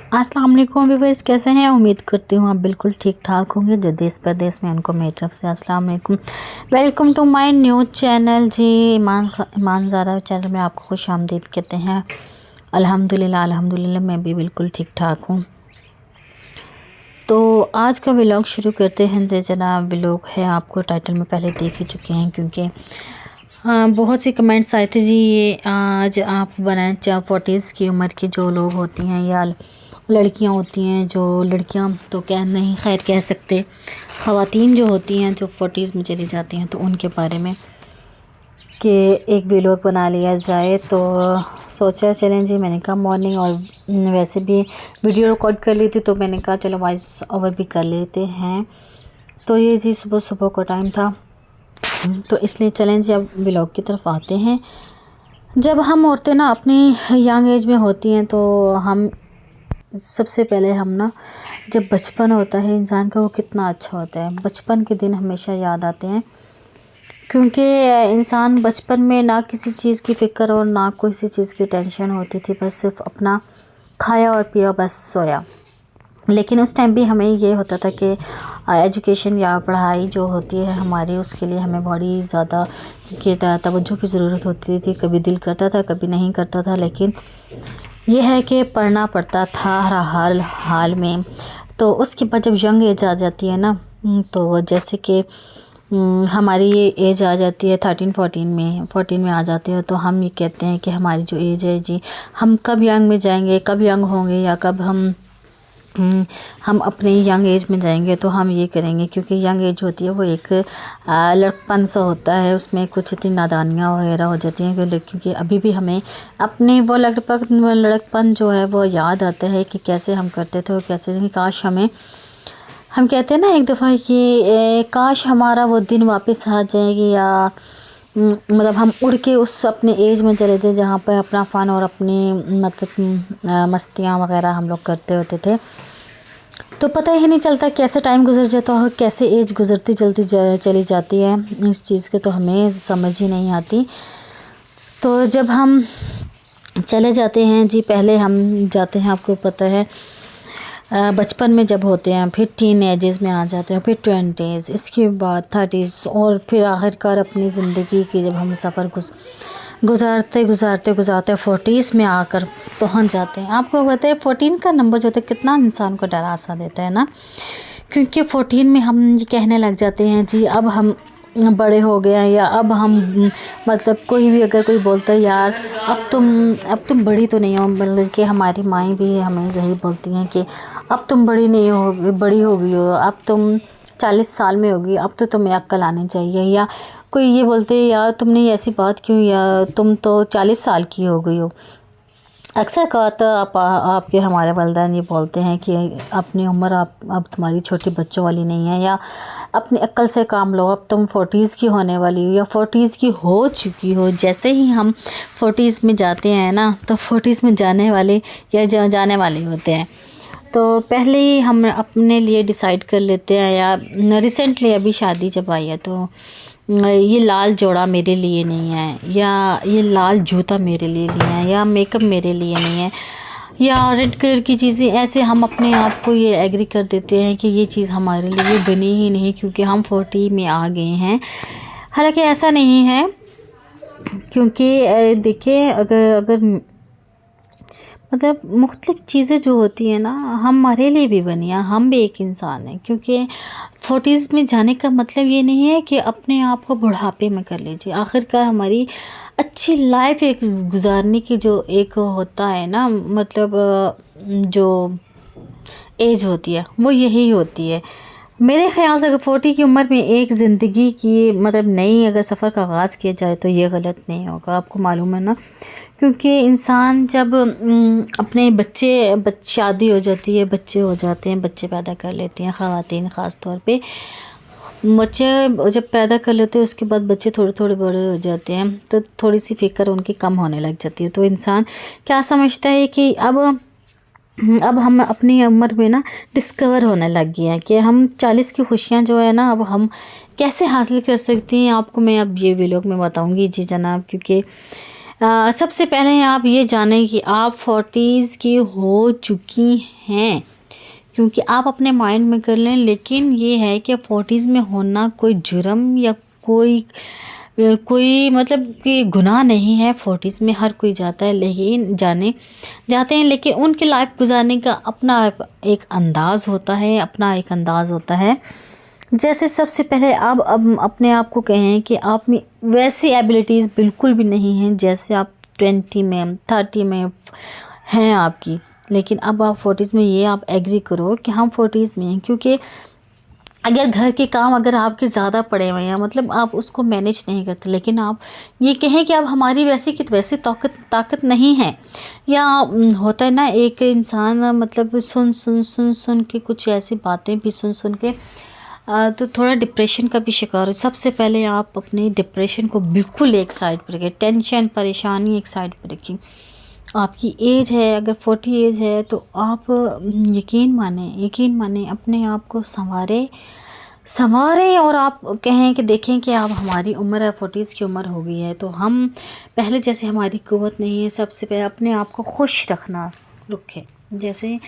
अस्सलाम वालेकुम व्यूअर्स, कैसे हैं? उम्मीद करती हूँ आप बिल्कुल ठीक ठाक होंगे। जो देश परदेश में उनको मेरी तरफ से अस्सलाम वालेकुम। Welcome to my new channel जी। ईमान ज़ारा चैनल में आपको खुश आमदीद कहते हैं। अल्हम्दुलिल्लाह मैं भी बिल्कुल ठीक ठाक हूँ। तो आज का व्लॉग शुरू करते हैं। जो जनाब व्लॉग है आपको टाइटल में पहले देख ही चुके हैं, क्योंकि हाँ बहुत सी कमेंट्स आए थे जी ये आज आप बनाएं। 40s की उम्र की जो लोग होती हैं या लड़कियां होती हैं, जो लड़कियां तो कह नहीं खैर कह सकते, ख़वातीन जो होती हैं जो 40s में चली जाती हैं, तो उनके बारे में कि एक व्लॉग बना लिया जाए। तो सोचा चलें जी, मैंने कहा मॉर्निंग और वैसे भी वीडियो रिकॉर्ड कर ली थी, तो मैंने कहा चलो वॉइस ओवर भी कर लेते हैं। तो ये जी सुबह सुबह का टाइम था, तो इसलिए चलें जी अब व्लॉग की तरफ आते हैं। जब हम औरतें ना अपनी यंग एज में होती हैं, तो हम सबसे पहले हम ना जब बचपन होता है इंसान का, वो कितना अच्छा होता है। बचपन के दिन हमेशा याद आते हैं, क्योंकि इंसान बचपन में ना किसी चीज़ की फ़िक्र और ना किसी चीज़ की टेंशन होती थी, बस सिर्फ अपना खाया और पिया बस सोया। लेकिन उस टाइम भी हमें ये होता था कि एजुकेशन या पढ़ाई जो होती है हमारी, उसके लिए हमें बड़ी ज़्यादा तवज्जो की ज़रूरत होती थी। कभी दिल करता था, कभी नहीं करता था, लेकिन यह है कि पढ़ना पड़ता था हर हाल में। तो उसके बाद जब यंग एज आ जाती है ना, तो जैसे कि हमारी ये एज आ जाती है 14 में आ जाती है, तो हम ये कहते हैं कि हमारी जो एज है जी, हम कब यंग में जाएंगे, कब यंग होंगे, या कब हम अपने यंग एज में जाएंगे। तो हम ये करेंगे, क्योंकि यंग एज होती है वो एक लड़कपन सा होता है, उसमें कुछ इतनी नादानियाँ वगैरह हो जाती हैं क्योंकि अभी भी हमें अपने वो लड़कपन जो है वो याद आता है कि कैसे हम करते थे और कैसे नहीं। काश हम कहते हैं ना एक दफ़ा कि काश हमारा वो दिन वापस आ जाएगी, या मतलब हम उड़ के उस अपने एज में चले जाए जहाँ पर अपना फ़न और अपनी मतलब मस्तियाँ वगैरह हम लोग करते होते थे। तो पता ही नहीं चलता कैसे टाइम गुजर जाता है, कैसे एज गुजरती चली जाती है। इस चीज़ की तो हमें समझ ही नहीं आती। तो जब हम चले जाते हैं जी, पहले हम जाते हैं, आपको पता है बचपन में जब होते हैं, फिर टीन एजेस में आ जाते हैं, फिर 20s, इसके बाद 30s, और फिर आखिरकार अपनी ज़िंदगी की जब हम सफ़र गुजारते 40s में आकर पहुंच जाते हैं। आपको पता है 14 का नंबर जो होता है कितना इंसान को डरा सा देता है ना, क्योंकि 14 में हम ये कहने लग जाते हैं जी अब हम बड़े हो गए हैं, या अब हम मतलब कोई भी अगर कोई बोलता है यार अब तुम बड़ी तो नहीं हो, बल्कि हमारी माएँ भी हमें यही बोलती हैं कि अब तुम बड़ी हो गई हो, अब तुम 40 साल में होगी, अब तो तुम्हें अक्ल आनी चाहिए। या कोई ये बोलते हैं यार तुमने ऐसी बात क्यों, या तुम तो 40 साल की हो गई हो। अक्सर कहा था आपके हमारे वालिदैन ये बोलते हैं कि अपनी उम्र अब तुम्हारी छोटी बच्चों वाली नहीं है, या अपनी अक्ल से काम लो, अब तुम 40s की होने वाली हो या 40s की हो चुकी हो। जैसे ही हम 40s में जाते हैं ना, तो 40s में जाने वाले या जाने वाले होते हैं, तो पहले ही हम अपने लिए डिसाइड कर लेते हैं। या रिसेंटली अभी शादी जब आई है, तो ये लाल जोड़ा मेरे लिए नहीं है, या ये लाल जूता मेरे लिए नहीं है, या मेकअप मेरे लिए नहीं है, या रेड कलर की चीज़ें, ऐसे हम अपने आप को ये एग्री कर देते हैं कि ये चीज़ हमारे लिए बनी ही नहीं, क्योंकि हम 40 में आ गए हैं। हालांकि ऐसा नहीं है, क्योंकि देखिए अगर मतलब मुख्तलिफ़ चीज़ें जो होती हैं ना हमारे लिए भी बनी हैं, हम भी एक इंसान हैं। क्योंकि 40s में जाने का मतलब ये नहीं है कि अपने आप को बुढ़ापे में कर लीजिए। आखिरकार हमारी अच्छी लाइफ एक गुजारने की जो एक होता है ना, मतलब जो एज होती है वो यही होती है। मेरे ख़्याल से अगर 40 की उम्र में एक ज़िंदगी की मतलब नई अगर सफ़र का आगाज़ किया जाए, तो ये गलत नहीं होगा। आपको मालूम है ना, क्योंकि इंसान जब अपने शादी हो जाती है, बच्चे हो जाते हैं, बच्चे पैदा कर लेती हैं ख़वातीन ख़ास तौर पे, बच्चे जब पैदा कर लेते हैं उसके बाद बच्चे थोड़े थोड़े बड़े हो जाते हैं, तो थोड़ी सी फ़िक्र उनकी कम होने लग जाती है। तो इंसान क्या समझता है कि अब हम अपनी उम्र में ना डिस्कवर होने लग गए हैं कि हम 40 की खुशियाँ जो है ना अब हम कैसे हासिल कर सकते हैं। आपको मैं अब ये व्लॉग में बताऊंगी जी जनाब, क्योंकि सबसे पहले आप ये जानें कि आप 40s की हो चुकी हैं, क्योंकि आप अपने माइंड में कर लें। लेकिन ये है कि 40s में होना कोई जुर्म या कोई मतलब कि गुनाह नहीं है। 40s में हर कोई जाता है, लेकिन जाते हैं, लेकिन उनकी लाइफ गुजारने का अपना एक अंदाज़ होता है, अपना एक अंदाज़ होता है। जैसे सबसे पहले अब अपने आप को कहें कि आप में वैसी एबिलिटीज़ बिल्कुल भी नहीं हैं जैसे आप 20 में 30 में हैं आपकी। लेकिन अब आप 40s में, ये आप एग्री करो कि हम 40s में हैं, क्योंकि अगर घर के काम अगर आपके ज़्यादा पड़े हुए हैं, मतलब आप उसको मैनेज नहीं करते, लेकिन आप ये कहें कि अब हमारी वैसी ताकत नहीं है, या होता है ना एक इंसान मतलब सुन के कुछ ऐसी बातें भी सुन के तो थोड़ा डिप्रेशन का भी शिकार हो। सबसे पहले आप अपने डिप्रेशन को बिल्कुल एक साइड पर रखें, टेंशन परेशानी एक साइड पर रखें। आपकी एज है, अगर 40 एज है तो आप यकीन माने अपने आप को संवारें और आप कहें कि देखें कि अब हमारी उम्र है, 40s की उम्र हो गई है, तो हम पहले जैसे हमारी कुव्वत नहीं है। सबसे पहले अपने आप को खुश रखें। जैसे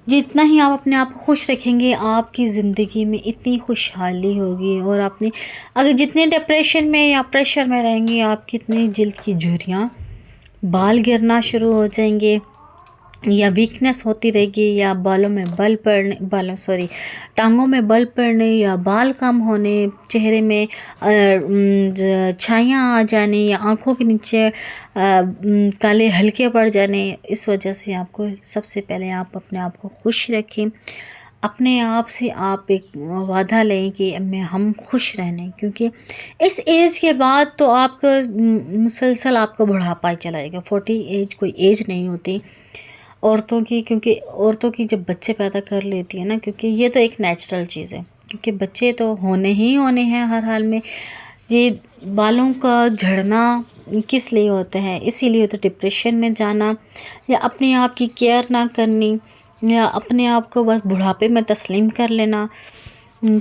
जितना ही आप अपने आप को खुश रखेंगे, आपकी ज़िंदगी में इतनी खुशहाली होगी। और अपनी अगर जितने डिप्रेशन में या प्रेशर में रहेंगे, आपकी इतनी जल्द की झुर्रियाँ, बाल गिरना शुरू हो जाएंगे, या वीकनेस होती रहेगी, या टांगों में बल पड़ने, या बाल कम होने, चेहरे में छाइयाँ आ जाने, या आँखों के नीचे काले हल्के पड़ जाने। इस वजह से आपको सबसे पहले आप अपने आप को खुश रखें। अपने आप से आप एक वादा लें कि हम खुश रहने, क्योंकि इस एज के बाद तो आपका मुसलसल आपका बुढ़ापा ही चलाएगा। 40 एज कोई एज नहीं होती औरतों की, क्योंकि औरतों की जब बच्चे पैदा कर लेती है ना, क्योंकि ये तो एक नेचुरल चीज़ है, क्योंकि बच्चे तो होने हैं हर हाल में। ये बालों का झड़ना किस लिए होता है? इसीलिए होता है डिप्रेशन में जाना, या अपने आप की केयर ना करनी, या अपने आप को बस बुढ़ापे में तस्लीम कर लेना।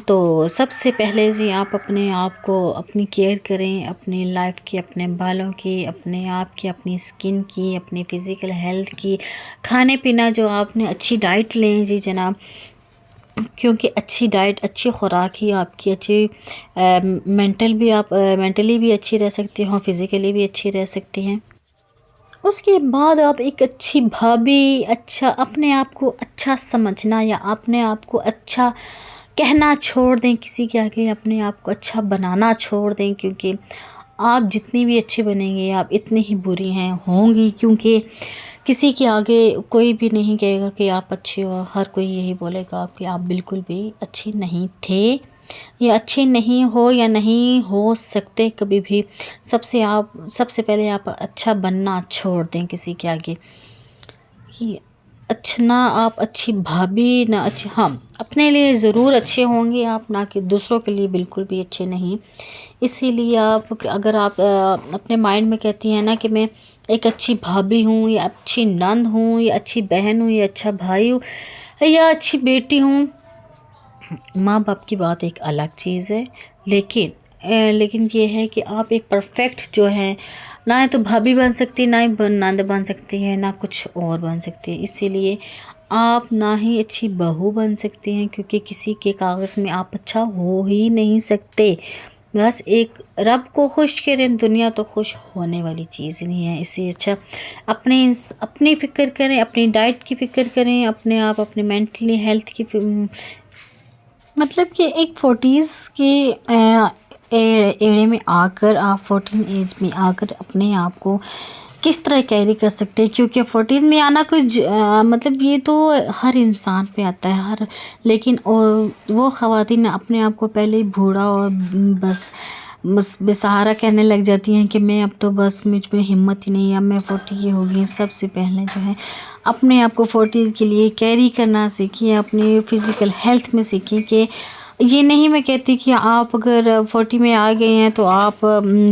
तो सबसे पहले जी आप अपने आप को अपनी केयर करें, अपनी लाइफ की, अपने बालों की, अपने आप की, अपनी स्किन की, अपनी फ़िज़िकल हेल्थ की। खाने पीना जो आपने अच्छी डाइट लें जी जनाब, क्योंकि अच्छी डाइट, अच्छी खुराक ही आपकी अच्छी मेंटली भी अच्छी रह सकती हैं, फिज़िकली भी अच्छी रह सकती हैं। उसके बाद आप एक अच्छी भाभी, अच्छा अपने आप को अच्छा समझना, या अपने आप को अच्छा कहना छोड़ दें किसी के आगे, अपने आप को अच्छा बनाना छोड़ दें, क्योंकि आप जितनी भी अच्छी बनेंगे आप इतनी ही बुरी होंगी, क्योंकि किसी के आगे कोई भी नहीं कहेगा कि आप अच्छे हो। हर कोई यही बोलेगा कि आप बिल्कुल भी अच्छी नहीं थे, या अच्छे नहीं हो, या नहीं हो सकते कभी भी। सबसे पहले आप अच्छा बनना छोड़ दें किसी के आगे। अच्छा ना आप अच्छी भाभी, ना अच्छी, हाँ अपने लिए ज़रूर अच्छे होंगे आप, ना कि दूसरों के लिए बिल्कुल भी अच्छे नहीं। इसीलिए अगर आप अपने माइंड में कहती हैं ना कि मैं एक अच्छी भाभी हूँ, या अच्छी नंद हूँ, या अच्छी बहन हूँ, या अच्छा भाई हूँ, या अच्छी बेटी हूँ। माँ बाप की बात एक अलग चीज़ है, लेकिन ये है कि आप एक परफेक्ट जो है, ना है तो भाभी बन सकती, ना ही नंद बन सकती है, ना कुछ और बन सकती है। इसीलिए आप ना ही अच्छी बहू बन सकती हैं, क्योंकि किसी के कागज़ में आप अच्छा हो ही नहीं सकते। बस एक रब को खुश करें, दुनिया तो खुश होने वाली चीज़ नहीं है। इससे अच्छा अपनी फ़िक्र करें, अपनी डाइट की फ़िक्र करें, अपने मेंटली हेल्थ की मतलब कि एक 40s के एड़े में आकर, आप 14 एज में आकर अपने आप को किस तरह कैरी कर सकते हैं, क्योंकि 40s में आना मतलब ये तो हर इंसान पे आता है, लेकिन वो ख़वातीन अपने आप को पहले ही बूढ़ा और बस बेसहारा कहने लग जाती हैं कि मैं अब तो बस मुझ में हिम्मत ही नहीं है, अब मैं 40 की हो गई। सबसे पहले जो है अपने आप को 40 के लिए कैरी करना सीखिए, अपनी फ़िज़िकल हेल्थ में सीखिए। कि ये नहीं मैं कहती कि आप अगर 40 में आ गए हैं तो आप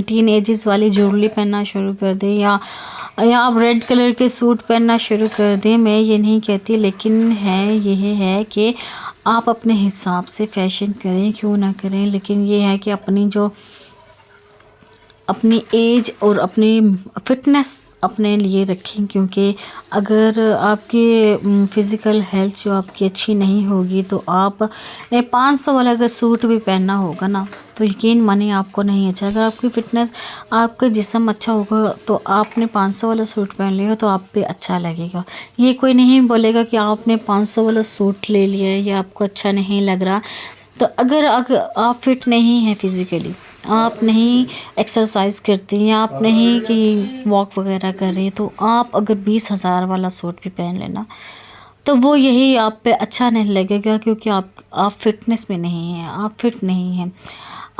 टीन एजेस वाली ज्वेलरी पहनना शुरू कर दें, या आप रेड कलर के सूट पहनना शुरू कर दें, मैं ये नहीं कहती। लेकिन यह है कि आप अपने हिसाब से फ़ैशन करें, क्यों ना करें, लेकिन ये है कि अपनी जो अपनी एज और अपनी फिटनेस अपने लिए रखें, क्योंकि अगर आपकी फ़िज़िकल हेल्थ जो आपकी अच्छी नहीं होगी तो आप 500 वाला अगर सूट भी पहनना होगा ना तो यकीन मानिए आपको नहीं अच्छा। अगर आपकी फ़िटनेस, आपका जिस्म अच्छा होगा तो आपने 500 वाला सूट पहन लिया तो आप पे अच्छा लगेगा। ये कोई नहीं बोलेगा कि आपने 500 वाला सूट ले लिया है, ये आपको अच्छा नहीं लग रहा। तो अगर आप फिट नहीं हैं फ़िज़िकली, आप नहीं एक्सरसाइज करती हैं, आप नहीं कि वॉक वगैरह कर रही हैं, तो आप अगर 20,000 वाला सूट भी पहन लेना तो वो यही आप पे अच्छा नहीं लगेगा, क्योंकि आप फिटनेस में नहीं हैं, आप फिट नहीं हैं।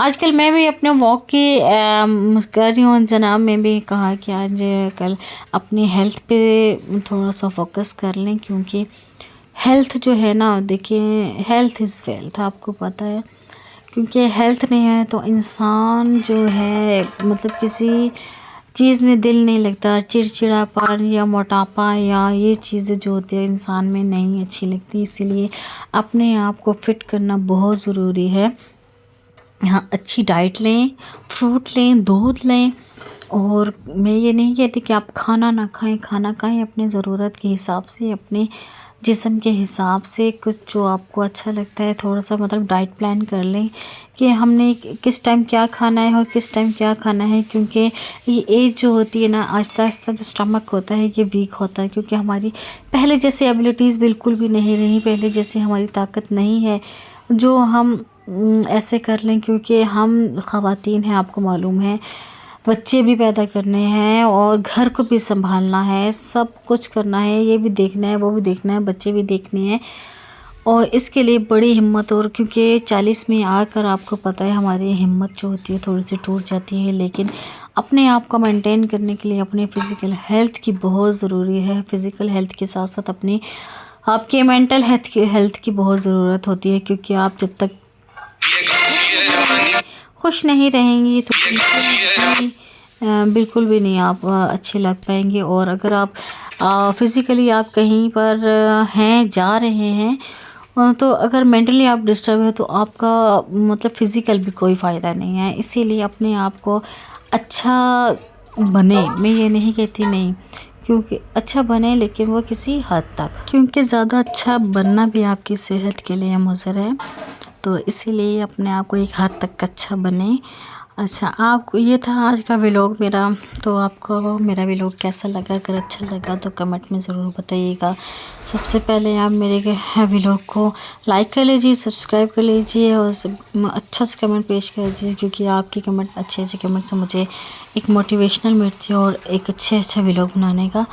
आजकल मैं भी अपने वॉक की कर रही हूँ जनाब। मैं भी कहा कि आज कल अपनी हेल्थ पे थोड़ा सा फोकस कर लें, क्योंकि हेल्थ जो है ना, देखिए हेल्थ इज़ वेल्थ, आपको पता है। क्योंकि हेल्थ नहीं है तो इंसान जो है मतलब किसी चीज़ में दिल नहीं लगता, चिड़चिड़ापन या मोटापा या ये चीज़ें जो होती है इंसान में नहीं अच्छी लगती। इसीलिए अपने आप को फिट करना बहुत ज़रूरी है। हाँ, अच्छी डाइट लें, फ्रूट लें, दूध लें। और मैं ये नहीं कहती कि आप खाना ना खाएं, खाना खाएं अपने ज़रूरत के हिसाब से, अपने जिस्म के हिसाब से, कुछ जो आपको अच्छा लगता है थोड़ा सा मतलब डाइट प्लान कर लें कि हमने किस टाइम क्या खाना है और किस टाइम क्या खाना है। क्योंकि ये एज जो होती है ना, आहिस्ता आहिस्ता जो स्टमक होता है ये वीक होता है, क्योंकि हमारी पहले जैसी एबिलिटीज़ बिल्कुल भी नहीं रही, पहले जैसी हमारी ताकत नहीं है जो हम ऐसे कर लें। क्योंकि हम ख़वातीन हैं, आपको मालूम है, बच्चे भी पैदा करने हैं और घर को भी संभालना है, सब कुछ करना है, ये भी देखना है, वो भी देखना है, बच्चे भी देखने हैं। और इसके लिए बड़ी हिम्मत, और क्योंकि 40 में आकर आपको पता है हमारी हिम्मत जो होती है थोड़ी सी टूट जाती है। लेकिन अपने आप को मेंटेन करने के लिए अपने फ़िज़िकल हेल्थ की बहुत ज़रूरी है। फ़िज़िकल हेल्थ के साथ साथ अपनी आपके मेंटल हेल्थ की बहुत ज़रूरत होती है, क्योंकि आप जब तक खुश नहीं रहेंगी तो बिल्कुल भी नहीं आप अच्छे लग पाएंगे। और अगर आप फिज़िकली आप कहीं पर हैं, जा रहे हैं, तो अगर मेंटली आप डिस्टर्ब है तो आपका मतलब फ़िज़िकल भी कोई फ़ायदा नहीं है। इसीलिए अपने आप को अच्छा बने, मैं ये नहीं कहती नहीं, क्योंकि अच्छा बने लेकिन वो किसी हद तक, क्योंकि ज़्यादा अच्छा बनना भी आपकी सेहत के लिए मुज़र है। तो इसीलिए अपने आप को एक हद तक अच्छा बने। अच्छा, आपको ये था आज का व्लॉग मेरा। तो आपको मेरा व्लॉग कैसा लगा? अगर अच्छा लगा तो कमेंट में ज़रूर बताइएगा। सबसे पहले आप मेरे व्लॉग को लाइक कर लीजिए, सब्सक्राइब कर लीजिए और अच्छा सा कमेंट पेश कर दीजिए, क्योंकि आपके कमेंट, अच्छे कमेंट से मुझे एक मोटिवेशनल मिलती है और एक अच्छा व्लॉग बनाने का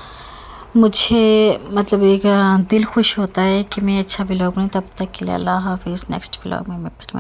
मुझे मतलब एक दिल खुश होता है कि मैं अच्छा व्लॉग बनाऊँ। तब तक के लिए अल्लाह हाफ़िज़। नेक्स्ट व्लॉग में मैं फिर